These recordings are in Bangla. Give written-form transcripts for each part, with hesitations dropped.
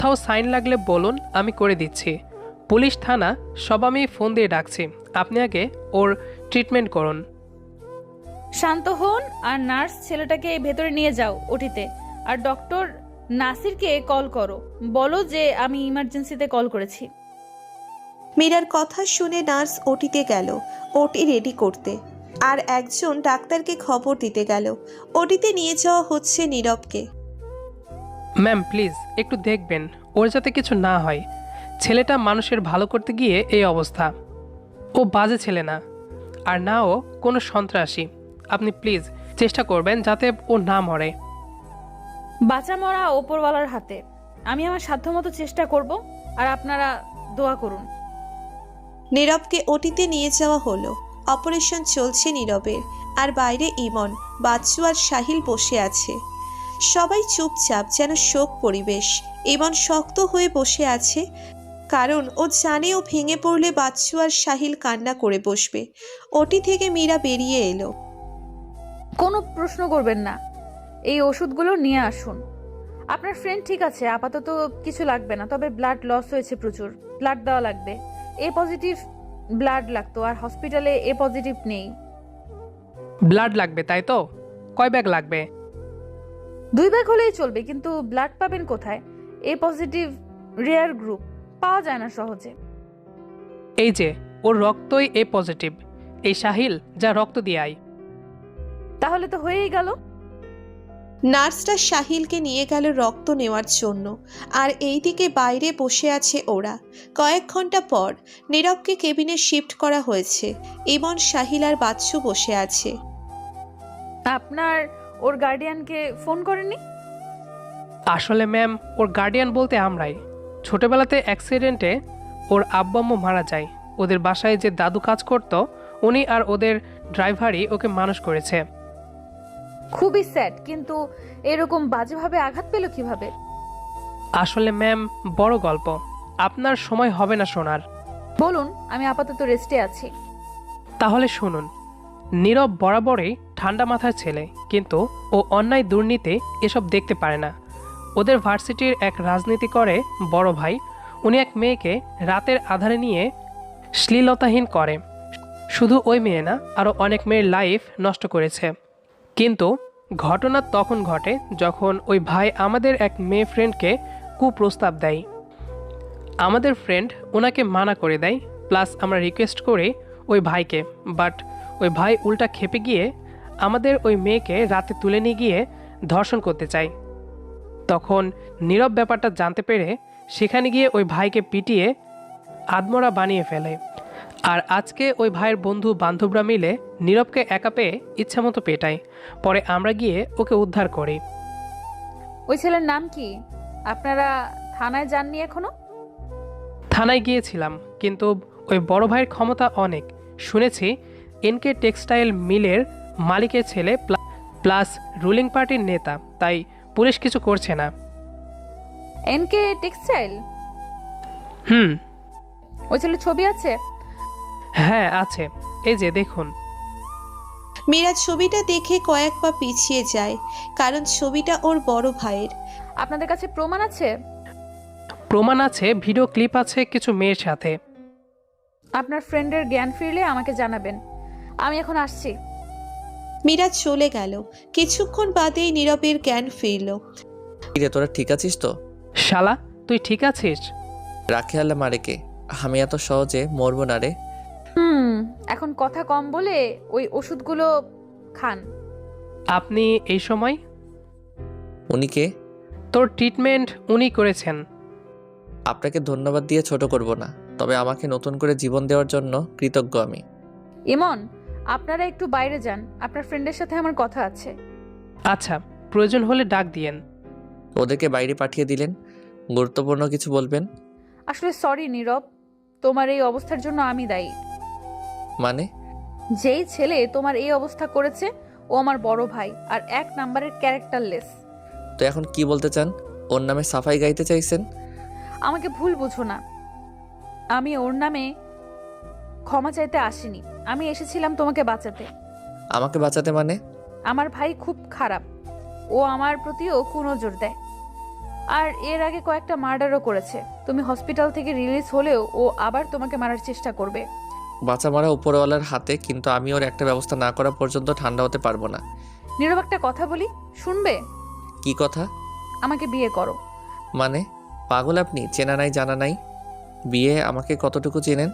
কোথাও সাইন লাগলে বলুন, আমি করে দিচ্ছি। পুলিশ, থানা সব আমি ফোন দিয়ে ডাকছি। আপনি আগে ওর ট্রিটমেন্ট করুন। শান্ত হন আর নার্স ছেলেটাকে ভেতরে নিয়ে যাও ওটিতে। আর ডক্টর নাসিরকে কল করো, বলো যে আমি ইমার্জেন্সিতে কল করেছি। মীরার কথা শুনে নার্স ওটিতে গেল ওটি রেডি করতে, আর একজন ডাক্তারকে খবর দিতে গেল। ওটিতে নিয়ে যাওয়া হচ্ছে নীরবকে। ম্যাম প্লিজ একটু দেখবেন ওর যাতে কিছু না হয়। ছেলেটা মানুষের ভালো করতে গিয়ে এই অবস্থা। ও বাজে ছেলে না, আর না ও কোনো সন্ত্রাসী। আপনি প্লিজ চেষ্টা করবেন যাতে ও না মরে। বাঁচা মরা ওপরওয়ালার হাতে। আমি আমার সাধ্যমতো চেষ্টা করব, আর আপনারা দোয়া করুন। নীরবকে ওটিতে নিয়ে যাওয়া হলো। অপারেশন চলছে নীরবের, আর বাইরে ইমন, বাচ্চু আর সাহিল বসে আছে। সবাই চুপচাপ, যেন শোক পরিবেশ। ইমন শক্ত হয়ে বসে আছে, কারণ ও জানে ও ভেঙে পড়লে বাচ্চু আর সাহিল কান্না করে বসবে। ওটি থেকে মীরা বেরিয়ে এলো। কোনো প্রশ্ন করবেন না, এই ওষুধগুলো নিয়ে আসুন। আপনার ফ্রেন্ড ঠিক আছে, আপাতত কিছু লাগবে না, তবে ব্লাড লস হয়েছে প্রচুর, ব্লাড দেওয়া লাগবে। এ পজিটিভ ব্লাড লাগতো, আর হসপিটালে এ পজিটিভ নেই। ব্লাড লাগবে তাই তো? কয় ব্যাগ লাগবে? 2 ব্যাগ হলেই চলবে, কিন্তু ব্লাড পাবেন কোথায়? এ পজিটিভ রেয়ার গ্রুপ, পাওয়া যায় না সহজে। এই যে ওর রক্তই এ পজিটিভ। এই সাহিল, যা রক্ত দিয়ে আয়। তাহলে তো হয়েই গেল। নার্সটা সাহিলকে নিয়ে গেল রক্ত নেওয়ার জন্য, আর এইদিকে বাইরে বসে আছে ওরা। কয়েক ঘন্টা পর নীরবকে কেবিনে শিফট করা হয়েছে। ইমন, সাহিল আর বাচ্চু বসে আছে। আপনার ওর গার্ডিয়ানকে ফোন করেননি? আসলে ম্যাম, ওর গার্ডিয়ান বলতে আমরাই। ছোটবেলাতে অ্যাক্সিডেন্টে ওর আব্বু আম্মু মারা যায়। ওদের বাসায় যে দাদু কাজ করতো, উনি আর ওদের ড্রাইভারই ওকে মানুষ করেছে। খুবই স্যাড, কিন্তু এরকম বাজেভাবে আঘাত পেল কিভাবে? আসলে ম্যাম, বড় গল্প, আপনার সময় হবে না শোনার। বলুন, আমি আপাতত রেস্টে আছি। তাহলে শুনুন। নীরব বরাবরই ঠান্ডা মাথার ছেলে, কিন্তু ও অন্যায় দুর্নীতি এসব দেখতে পারে না। ওদের ভার্সিটির এক রাজনীতি করে বড় ভাই, উনি এক মেয়েকে রাতের আধারে নিয়ে শ্লীলতাহীন করে। শুধু ওই মেয়ে না, আরও অনেক মেয়ের লাইফ নষ্ট করেছে। কিন্তু ঘটনা তখন ঘটে যখন ওই ভাই আমাদের এক মেয়ে ফ্রেন্ডকে কুপ্রস্তাব দেয়। আমাদের ফ্রেন্ড ওনাকে মানা করে দেয়, প্লাস আমরা রিকোয়েস্ট করি ওই ভাইকে, বাট ওই ভাই উল্টা খেপে গিয়ে আমাদের ওই মেয়েকে রাতে তুলে নিয়ে গিয়ে ধর্ষণ করতে চায়। তখন নীরব ব্যাপারটা জানতে পেরে সেখানে গিয়ে ওই ভাইকে পিটিয়ে আদমরা বানিয়ে ফেলে। আর আজকে ওই ভাইয়ের বন্ধু বান্ধবরা মিলে নীরবকে একা পেয়ে ইচ্ছামতো পেটায়। পরে আমরা গিয়ে ওকে উদ্ধার করি। ওই ছেলের নাম কি? আপনারা থানায় যাননি এখনো? থানায় গিয়েছিলাম, কিন্তু ওই বড় ভাইয়ের ক্ষমতা অনেক। শুনেছি এনকে টেক্সটাইল মিলের মালিকের ছেলে, প্লাস রুলিং পার্টির নেতা, তাই পুলিশ কিছু করছে না। NK textile? হুম। ওই ছেলের ছবি আছে? হ্যাঁ আছে, এই যে দেখুন। মীরা ছবিটা দেখে কয়েক পা পিছিয়ে যায়, কারণ ছবিটা ওর বড় ভাইয়ের। আপনাদের কাছে প্রমাণ আছে? প্রমাণ আছে, ভিডিও ক্লিপ আছে কিছু মেয়ের সাথে। আপনার ফ্রেন্ডের জ্ঞান ফিরলে আমাকে জানাবেন। আমি এখন আসছি। মীরা চলে গেল। কিছুক্ষণ বাদেই নীরবের জ্ঞান ফিরল। কিরে, তোরা ঠিক আছিস তো? শালা, তুই ঠিক আছিস? রাখে আল্লাহ মারেকে, আমি এত সহজে মরবো না রে। এখন কথা কম বলে ওই ওষুধগুলো খান। আপনি এই সময়? উনি কে? তোর ট্রিটমেন্ট উনি করেছেন। আপনাকে ধন্যবাদ দিয়ে ছোট করব না, তবে আমাকে নতুন করে জীবন দেওয়ার জন্য কৃতজ্ঞ আমি। ইমন, আপনারা একটু বাইরে যান, আপনার ফ্রেন্ডের সাথে আমার কথা আছে। আচ্ছা, প্রয়োজন হলে ডাক দিয়েন। ওদেরকে বাইরে পাঠিয়ে দিলেন, গুরুত্বপূর্ণ কিছু বলবেন? আসলে সরি নীরব, তোমার এই অবস্থার জন্য আমি দায়ী। মানে? যেই ছেলে তোমার এই অবস্থা করেছে ও আমার বড় ভাই, আর 1 নাম্বারের ক্যারেক্টারলেস। তো এখন কি বলতে চান? ওর নামে সাফাই গাইতে চাইছেন? আমাকে ভুল বুঝো না, আমি ওর নামে ক্ষমা চাইতে আসিনি। আমি এসেছিলাম তোমাকে বাঁচাতে। আমাকে বাঁচাতে মানে? আমার ভাই খুব খারাপ, ও আমার প্রতিও কুনজর দেয়। আর এর আগে কয়েকটা মার্ডারও করেছে। তুমি হসপিটাল থেকে রিলিজ হলেও ও আবার তোমাকে মারার চেষ্টা করবে। বাঁচা মারা উপরওয়ালার হাতে, কিন্তু আমি ওর একটা ব্যবস্থা না করা পর্যন্ত ঠান্ডা হতে পারবো না। নীরব, একটা কথা বলি, শুনবে? কি কথা? আমাকে বিয়ে করো। মানে পাগল আপনি? চেনা নাই জানা নাই, বিয়ে? আমাকে কতটুকু চেনেন?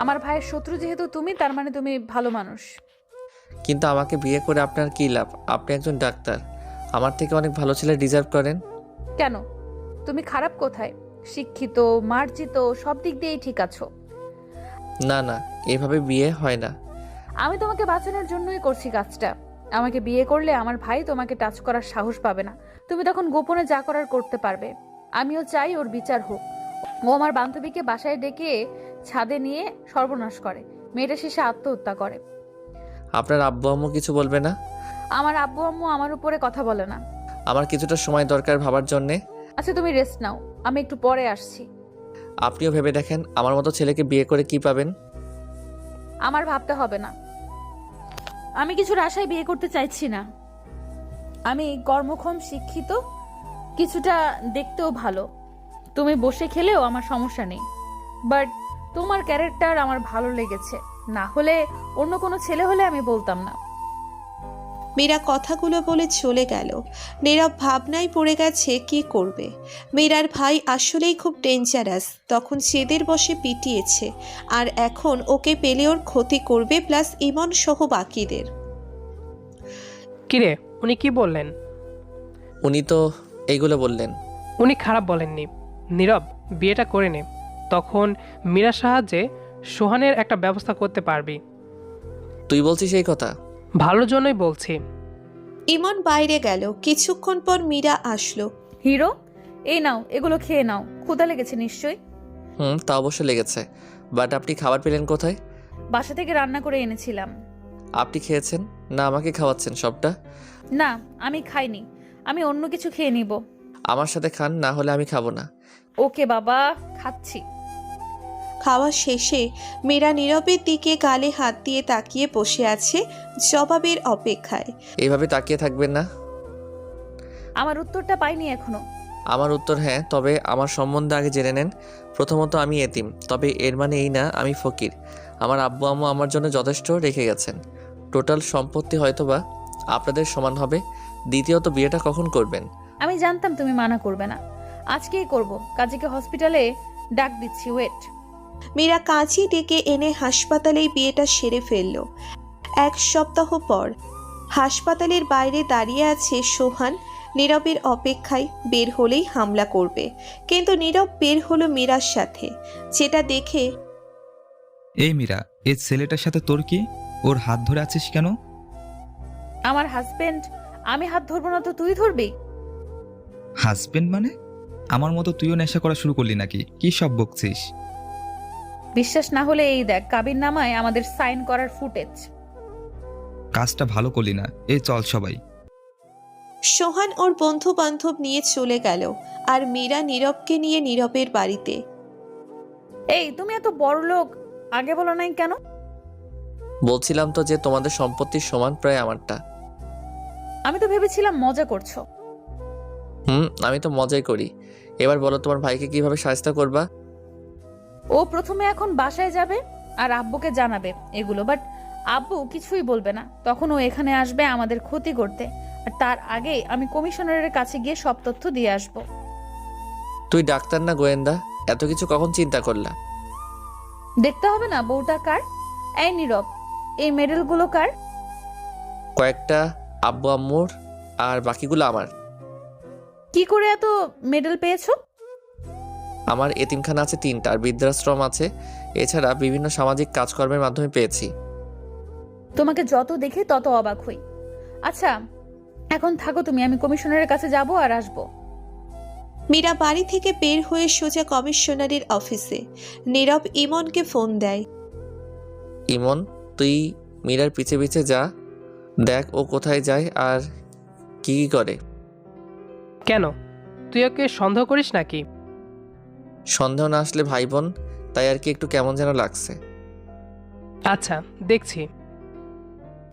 আমার ভাইয়ের শত্রু যেহেতু তুমি, তার মানে তুমি ভালো মানুষ। কিন্তু আমাকে বিয়ে করে আপনার কী লাভ? আপনি একজন ডাক্তার, আমার থেকে অনেক ভালো ছেলে ডিজার্ভ করেন। কেন? তুমি খারাপ কোথায়? শিক্ষিত, মার্জিত, সব দিক দিয়েই ঠিক আছো। না না, এভাবে বিয়ে হয় না। আমি তোমাকে বাঁচানোর জন্যই করছি কাজটা। আমাকে বিয়ে করলে আমার ভাই তোমাকে টাচ করার সাহস পাবে না। তুমি তখন গোপনে যা করার করতে পারবে। আমিও চাই ওর বিচার হোক। ও আমার বান্ধবীকে বাসায় ডেকে ছাদে নিয়ে সর্বনাশ করে, মেয়েটা শেষে আত্মহত্যা করে। আপনার আব্বু আম্মু কিছু বলবে না? আমার আব্বু আম্মু আমার উপরে কথা বলে না। আমার কিছুটা সময় দরকার ভাবার জন্যে। আচ্ছা, তুমি রেস্ট নাও, আমি একটু পরে আসছি। আপনিও ভেবে দেখেন, আমার মতো ছেলেকে বিয়ে করে কি পাবেন। আমার ভাবতে হবে না। আমি কিছুর আশায় বিয়ে করতে চাইছি না। আমি কর্মক্ষম, শিক্ষিত, কিছুটা দেখতেও ভালো। তুমি বসে খেলেও আমার সমস্যা নেই, বাট তোমার ক্যারেক্টার আমার ভালো লেগেছে। না হলে অন্য কোনো ছেলে হলে আমি বলতাম না। মীরা কথাগুলো বলে চলে গেল। নীরব ভাবনায় পড়ে গেছে কি করবে। মীরার ভাই আসলেই খুব ডেঞ্জারাস। তখন জেদের বসে পিটিয়েছে, আর এখন ওকে পেলে ওর ক্ষতি করবে, প্লাস ইমন সহ বাকিদের। কিরে, উনি কি বললেন? উনি তো এইগুলো বললেন। উনি খারাপ বলেননি। নীরব, বিয়েটা করে নে, তখন মীরার সাহায্যে সোহানের একটা ব্যবস্থা করতে পারবি। তুই বলছিস এই কথা? ভালোর জন্যই বলছি। ইমন বাইরে গেল। কিছুক্ষণ পর মীরা আসলো। হিরো, এই নাও, এগুলো খেয়ে নাও। ক্ষুধা লেগেছে নিশ্চয়ই। তা অবশ্য লেগেছে, বাট আপনি খাবার পেলেন কোথায়? বাসা থেকে রান্না করে এনেছিলাম। আপনি খেয়েছেন না আমাকে খাওয়াচ্ছেন সবটা? না, আমি খাইনি। আমি অন্য কিছু খেয়ে নিব। আমার সাথে খান, না হলে আমি খাবো না। ওকে বাবা, খাচ্ছি। খাওয়া শেষে মীরা নীরবের দিকে গালে হাত দিয়ে তাকিয়ে বসে আছে, জবাবের অপেক্ষায়। এইভাবে তাকিয়ে থাকবেন না। আমার উত্তরটা পাইনি এখনো। আমার উত্তর হ্যাঁ, তবে আমার সম্বন্ধে আগে জেনে নেন। প্রথমত আমি এতিম, তবে এর মানে এই না আমি ফকির। আমার আব্বু আম্মু আমার জন্য যথেষ্ট রেখে গেছেন। টোটাল সম্পত্তি হয়তোবা আপনাদের সমান হবে। দ্বিতীয়ত, বিয়েটা কখন করবেন? আমি জানতাম তুমি মানা করবে না। আজকেই করব। কাজীকে হসপিটালে ডাক দিচ্ছি, ওয়েট। মীরা কাঁচি ডেকে এনে হাসপাতালেই বিয়েটা সেরে ফেলল। এক সপ্তাহ পর হাসপাতালের বাইরে দাঁড়িয়ে আছে সোহান, নীরবের অপেক্ষায়। বের হলেই হামলা করবে, কিন্তু নীরব বের হলো মীরার সাথে, যেটা দেখে। এই মীরা, এই ছেলেটার সাথে তোর কি? ওর হাত ধরে আছিস কেন? আমার হাজবেন্ড। আমি হাত ধরবো না তো তুই ধরবি? হাজবেন্ড মানে? আমার মতো তুইও নেশা করা শুরু করলি নাকি? কি সব বকছিস? বিশ্বাস না হলে এই দেখ, কাবিননামায় আমাদের সাইন করার ফুটেজ। কাজটা ভালো করলি না। এই চল সবাই। সোহান ওর বন্ধু বান্ধব নিয়ে চলে গেল, আর মীরা নীরবকে নিয়ে নীরবের বাড়িতে। এই, তুমি এত বড় লোক, আগে বলো নাই কেন? বলছিলাম তো যে তোমাদের সম্পত্তির সমান প্রায় আমারটা। আমি তো ভেবেছিলাম মজা করছো। আমি তো মজাই করি। এবার বলো তোমার ভাইকে কিভাবে সাহায্য করবা? ও প্রথমে এখন বাসায় যাবে আর আব্বুকে জানাবে এগুলো, বাট আব্বু কিছুই বলবে না। তখন ও এখানে আসবে আমাদের ক্ষতি করতে, আর তার আগে আমি কমিশনারের কাছে গিয়ে সব তথ্য দিয়ে আসব। তুই ডাক্তার না গোয়েন্দা? এত কিছু কখন চিন্তা করলা? দেখতে হবে না বউটা কার? এই নীরব, এই মেডেলগুলো কার? কয়েকটা আব্বু আম্মুর, আর বাকিগুলো আমার। কি করে এত মেডেল পেয়েছো? আমার এতিমখানা আছে 3টা, আর বৃদ্ধাশ্রম আছে। এছাড়া বিভিন্ন সামাজিক কাজকর্মের মাধ্যমে পেয়েছি। তোমাকে যত দেখি তত অবাক হই। আচ্ছা, এখন থাকো তুমি, আমি কমিশনারের কাছে যাব আর আসবো। মীরা বাড়ি থেকে বের হয়ে সোজা কমিশনারের অফিসে। নীরব ইমনকে ফোন দেয়। ইমন, তুই মীরার পিছে পিছে যা, দেখ ও কোথায় যায় আর কি কি করে। কেন, তুই ওকে সন্দেহ করিস নাকি? সন্দেহ না আসলে ভাই বোন, তাই আর কি একটু কেমন যেন লাগছে। আচ্ছা, দেখছি।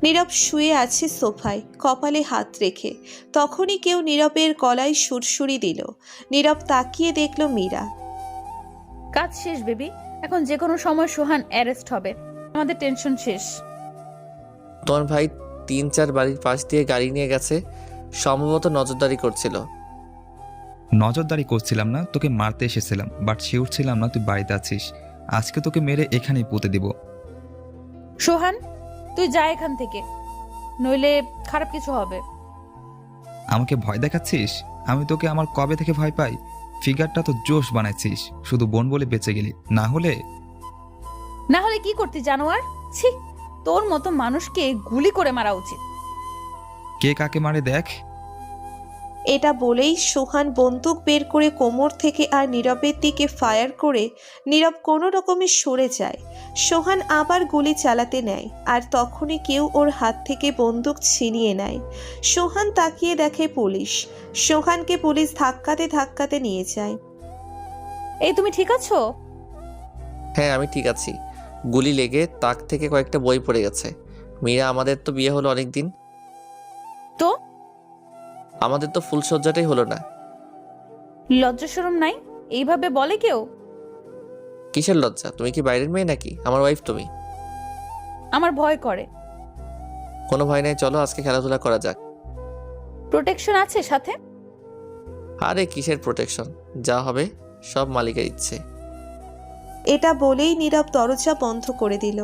নীরব শুয়ে আছে সোফায়, কপালে হাত রেখে। তখনই কেউ নীরবের গলায় সুরসুরি দিল। নীরব তাকিয়ে দেখল মীরা। কাজ শেষ বেবি, এখন যে কোনো সময় সোহান অ্যারেস্ট হবে, আমাদের টেনশন শেষ। তোমার ভাই 3-4 বাড়ির পাশ দিয়ে গাড়ি নিয়ে গেছে, সম্ভবত নজরদারি করছিল। নজরদারি করছিলাম না, তোকে মারতে এসেছিলাম, বাট শিওর ছিলাম না তুই বাড়িতে আছিস। আজকে তোকে মেরে এখানেই পুঁতে দিব। সোহান, তুই যা এখান থেকে, নইলে খারাপ কিছু হবে। আমাকে ভয় দেখাচ্ছিস? আমি তোকে আমার কবে থেকে ভয় পাই? ফিগারটা তো জোশ বানাইছিস, শুধু বোন বলে বেঁচে গেলি, না হলে কি করতে জানোয়ার? ছি, তোর মতো মানুষকে গুলি করে মারা উচিত। কে কাকে মারে দেখ। এটা বলেই সোহান বন্দুক বের করে কোমর থেকে আর নীরবের দিকে ফায়ার করে নীরব কোনো রকমে সরে যায়। সোহান আবার গুলি চালাতে নেয়, আর তখনই কেউ ওর হাত থেকে বন্দুক ছিনিয়ে নেয়। সোহান তাকিয়ে দেখে পুলিশ। সোহানকে পুলিশ ধাক্কাতে ধাক্কাতে নিয়ে যায়। এই তুমি ঠিক আছো? হ্যাঁ আমি ঠিক আছি। গুলি লেগে তাক থেকে কয়েকটা বই পড়ে গেছে। মীরা, আমাদের তো বিয়ে হলো অনেক দিন। তো আমাদের তো ফুলসজ্জাটাই হলো না। লজ্জা শরম নাই? এইভাবে বলে কেউ? কিসের লজ্জা? তুমি কি বাইরের মেয়ে নাকি? আমার ওয়াইফ তুমি। আমার ভয় করে। কোনো ভয় নাই, চলো আজকে খেলাধুলা করা যাক। প্রোটেকশন আছে সাথে? আরে কিসের প্রোটেকশন, যা হবে সব মালিকের ইচ্ছে। এটা বলেই নীরব দরজা বন্ধ করে দিল।